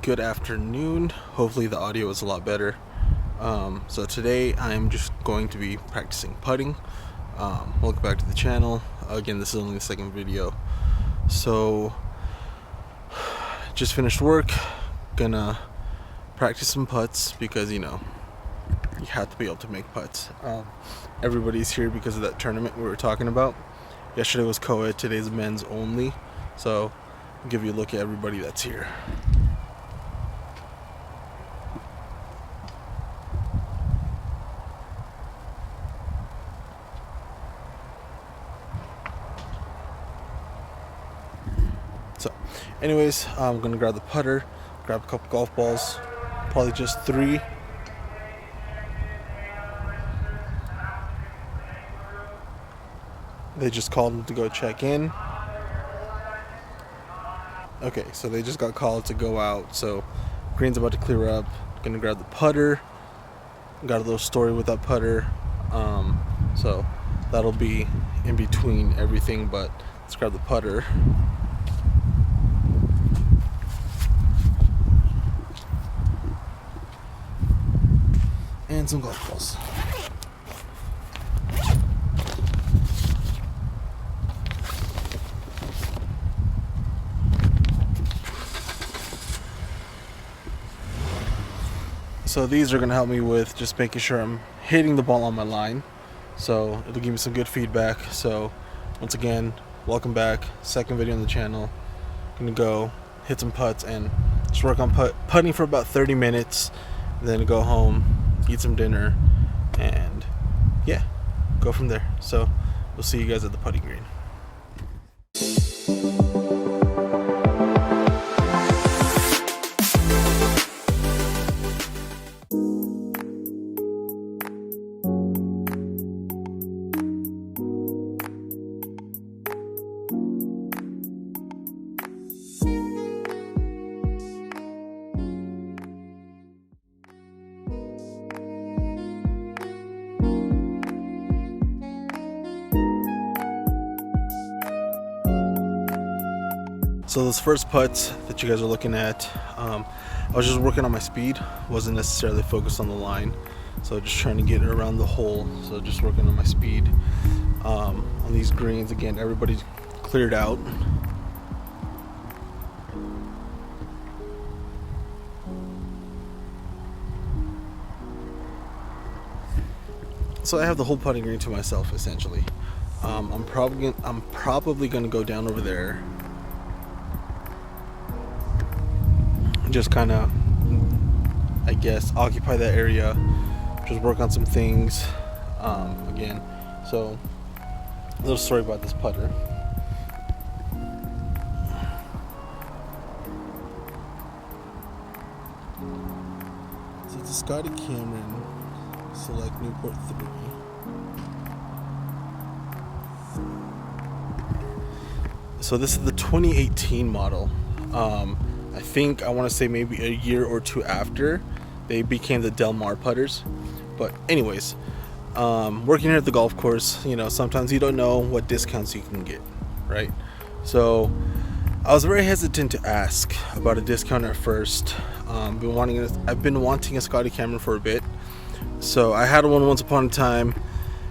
Good afternoon. Hopefully the audio is a lot better. So today I'm just going to be practicing putting. Welcome back to the channel. Again, this is only the second video. So just finished work. Gonna practice some putts because you have to be able to make putts. Everybody's here because of that tournament we were talking about. Yesterday was co-ed, today's men's only. So I'll give you a look at everybody that's here. So anyways, I'm gonna grab the putter, grab a couple golf balls, probably just 3. They just called him to go check in. Okay, so they just got called to go out. So green's about to clear up. Gonna grab the putter. Got a little story with that putter. So that'll be in between everything, but let's grab the putter. And some golf balls. So these are going to help me with just making sure I'm hitting the ball on my line. So it'll give me some good feedback. So once again, welcome back. Second video on the channel. I'm going to go hit some putts and just work on putting for about 30 minutes. Then go home, eat some dinner, and yeah, go from there. So we'll see you guys at the putting green. So those first putts that you guys are looking at, I was just working on my speed, wasn't necessarily focused on the line. So just trying to get around the hole, so just working on my speed. On these greens, again, everybody's cleared out. So I have the whole putting green to myself, essentially. I'm probably gonna go down over there. Just kind of, I guess, occupy that area, just work on some things again. So a little story about this putter. So it's a Scotty Cameron Select Newport 3. So this is the 2018 model. I think I want to say maybe a year or two after they became the Del Mar putters. But anyways, working here at the golf course, sometimes you don't know what discounts you can get, right? So I was very hesitant to ask about a discount at first. I've been wanting a Scotty Cameron for a bit. So I had one once upon a time,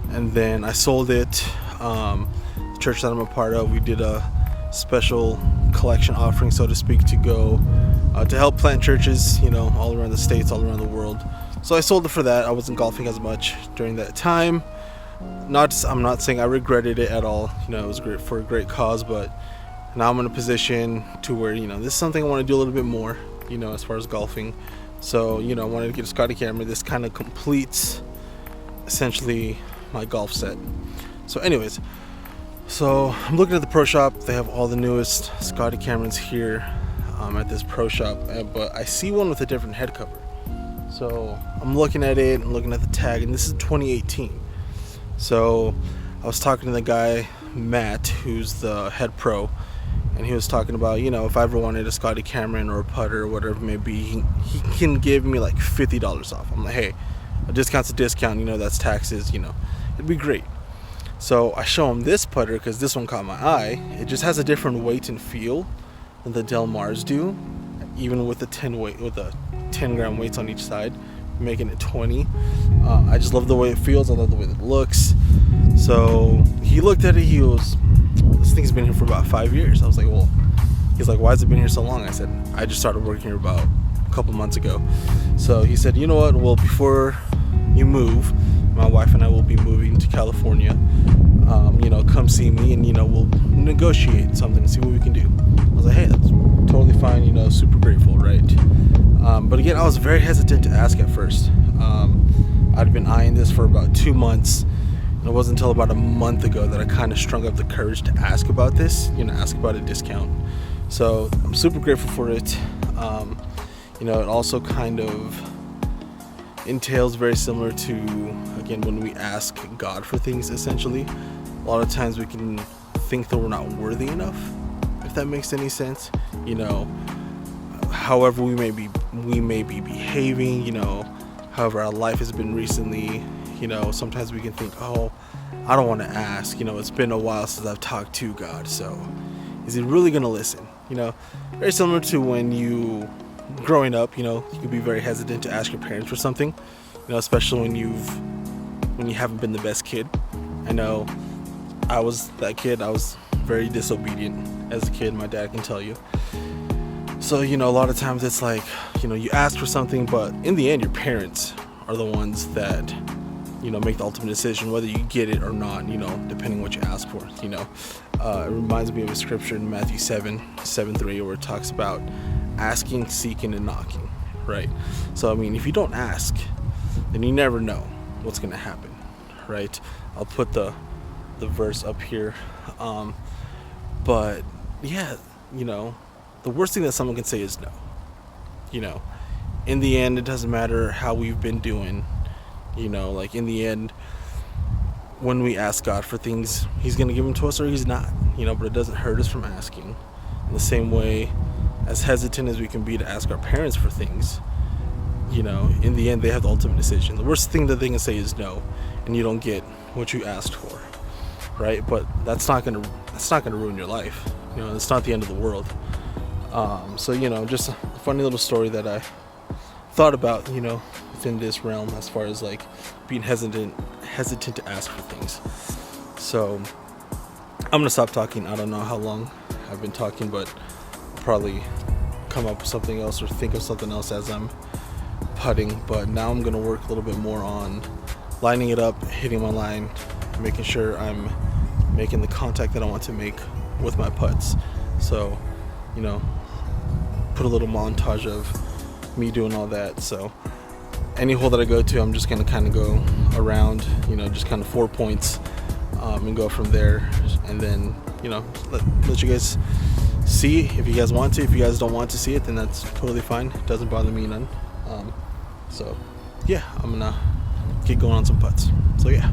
and then I sold it. The church that I'm a part of, we did a special collection offering, so to speak, to go to help plant churches, all around the states, all around the world. So I sold it for that. I wasn't golfing as much during that time. I'm not saying I regretted it at all. It was great for a great cause, but now I'm in a position to where this is something I want to do a little bit more, as far as golfing. So I wanted to get a Scotty Cameron. This kind of completes essentially my golf set. So anyways, so I'm looking at the pro shop. They have all the newest Scotty Camerons here at this pro shop, but I see one with a different head cover. So I'm looking at it and looking at the tag, and this is 2018. So I was talking to the guy, Matt, who's the head pro, and he was talking about, if I ever wanted a Scotty Cameron or a putter or whatever it may be, he can give me like $50 off. I'm like, hey, a discount's a discount, that's taxes, it'd be great. So I show him this putter because this one caught my eye. It just has a different weight and feel than the Del Mars do. even with the 10-gram weights on each side, making it 20. I just love the way it feels. I love the way it looks. So he looked at it. He was, this thing's been here for about 5 years. I was like, well, he's like, why has it been here so long? I said, I just started working here about a couple months ago. So he said, you know what? Well, before you move, my wife and I will be moving to California. Come see me, and we'll negotiate something and see what we can do. I was like, hey, that's totally fine. Super grateful, right? But again, I was very hesitant to ask at first. I'd been eyeing this for about 2 months. And it wasn't until about a month ago that I kind of strung up the courage to ask about this, ask about a discount. So I'm super grateful for it. It also kind of entails very similar to, again, when we ask God for things, essentially. A lot of times we can think that we're not worthy enough, if that makes any sense. However we may be behaving, however our life has been recently, sometimes we can think, oh, I don't want to ask, it's been a while since I've talked to God, so is he really going to listen? Very similar to when you, growing up, you can be very hesitant to ask your parents for something, especially when you haven't been the best kid. I know I was that kid. I was very disobedient as a kid, my dad can tell you. So, a lot of times it's like, you ask for something, but in the end, your parents are the ones that, make the ultimate decision whether you get it or not, depending on what you ask for, It reminds me of a scripture in Matthew 7:3, where it talks about asking, seeking, and knocking, right? So, if you don't ask, then you never know what's going to happen, right? I'll put the verse up here. But yeah, the worst thing that someone can say is no. In the end, it doesn't matter how we've been doing. In the end, when we ask God for things, he's going to give them to us or he's not. But it doesn't hurt us from asking. In the same way, as hesitant as we can be to ask our parents for things, in the end, they have the ultimate decision. The worst thing that they can say is no, and you don't get what you asked for, right? But that's not gonna ruin your life. It's not the end of the world. So just a funny little story that I thought about, within this realm, as far as like being hesitant to ask for things. So I'm gonna stop talking. I don't know how long I've been talking, but I'll probably come up with something else or think of something else as I'm putting. But now I'm gonna work a little bit more on lining it up, hitting my line, making sure I'm making the contact that I want to make with my putts. So, put a little montage of me doing all that. So any hole that I go to, I'm just gonna kind of go around, just kind of 4 points, and go from there. And then, let you guys see if you guys want to. If you guys don't want to see it, then that's totally fine. It doesn't bother me none. So yeah, I'm gonna get going on some putts. So yeah.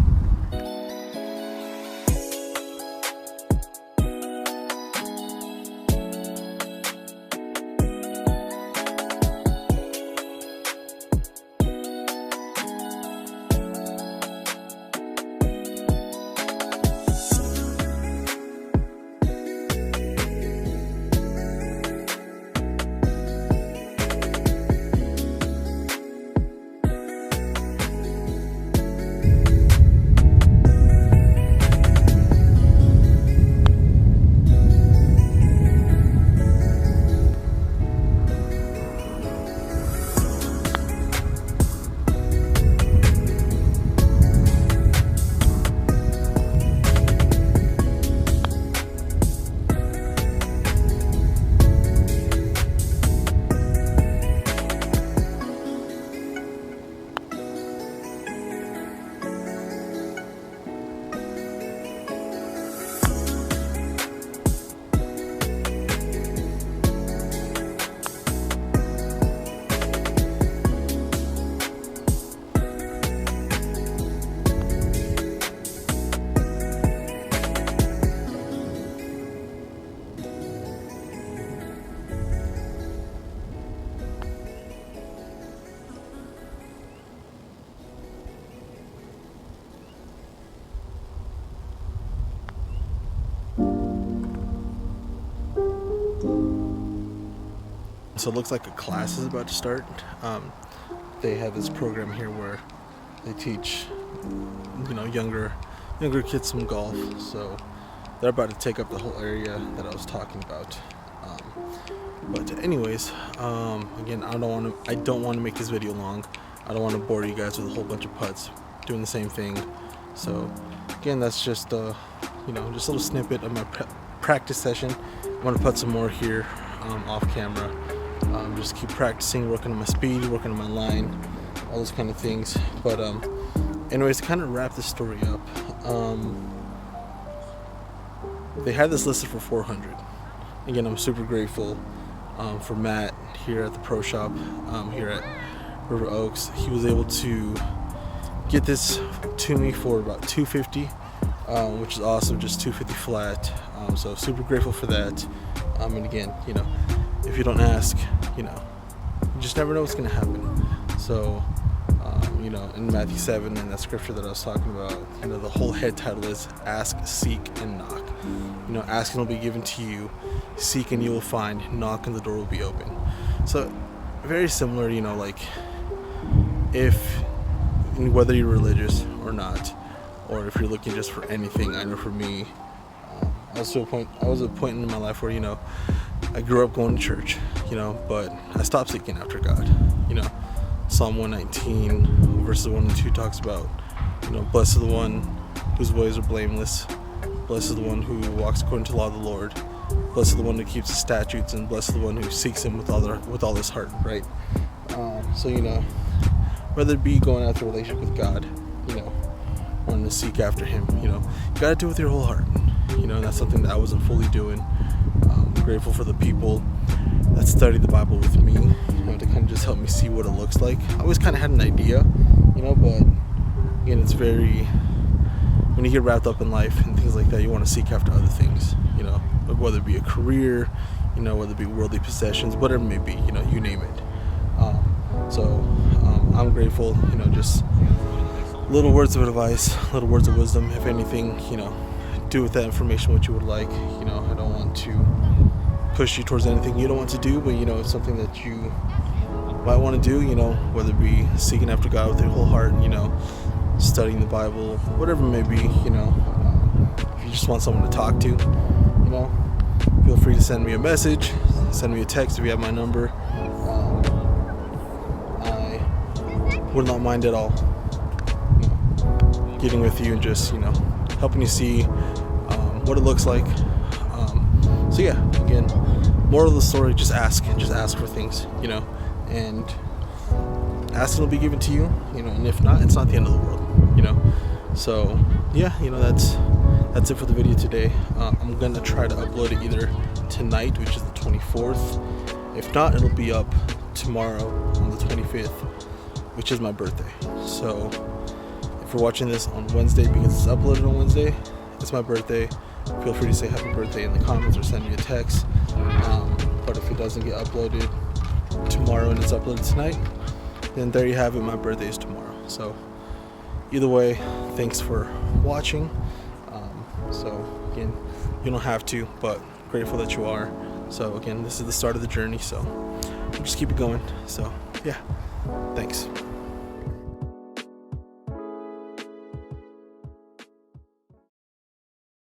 So it looks like a class is about to start. They have this program here where they teach, younger kids some golf. So they're about to take up the whole area that I was talking about. But anyways, again, I don't want to make this video long. I don't want to bore you guys with a whole bunch of putts doing the same thing. So again, that's just just a little snippet of my practice session. I'm gonna put some more here off camera. Just keep practicing, working on my speed, working on my line, all those kind of things. But anyways, to kind of wrap this story up, they had this listed for 400. Again, I'm super grateful for Matt here at the pro shop here at River Oaks. He was able to get this to me for about $250, which is awesome, just $250 flat. So super grateful for that. And again, if you don't ask, you just never know what's going to happen. So, in Matthew 7, in that scripture that I was talking about, the whole head title is Ask, Seek, and Knock. Ask and it will be given to you, seek and you will find, knock and the door will be open. So, very similar, like, whether you're religious or not, or if you're looking just for anything. I know for me, I was at a point in my life where, I grew up going to church, but I stopped seeking after God. Psalm 119 verses 1 and 2 talks about, blessed is the one whose ways are blameless. Blessed is the one who walks according to the law of the Lord. Blessed is the one who keeps his statutes, and blessed is the one who seeks him with all his heart, right? So, whether it be going after a relationship with God, wanting to seek after him, you got to do it with your whole heart. And that's something that I wasn't fully doing. I'm grateful for the people that studied the Bible with me, to kind of just help me see what it looks like. I always kind of had an idea, but again, it's very, when you get wrapped up in life and things like that, you want to seek after other things, whether it be a career, whether it be worldly possessions, whatever it may be, you name it. So I'm grateful, just little words of advice, little words of wisdom. If anything, do with that information what you would like. I don't want to push you towards anything you don't want to do, but it's something that you might want to do, whether it be seeking after God with your whole heart, studying the Bible, whatever it may be. If you just want someone to talk to, feel free to send me a message, send me a text if you have my number. I would not mind at all getting with you and just helping you see what it looks like. So yeah, again, moral of the story, just ask for things, and asking will be given to you, and if not, it's not the end of the world, So yeah, that's it for the video today. I'm gonna try to upload it either tonight, which is the 24th. If not, it'll be up tomorrow on the 25th, which is my birthday. So if you're watching this on Wednesday because it's uploaded on Wednesday, it's my birthday. Feel free to say happy birthday in the comments or send me a text. But if it doesn't get uploaded tomorrow and it's uploaded tonight, then there you have it. My birthday is tomorrow. So either way, thanks for watching. So again, you don't have to, but grateful that you are. So again, this is the start of the journey. So just keep it going. So yeah, thanks.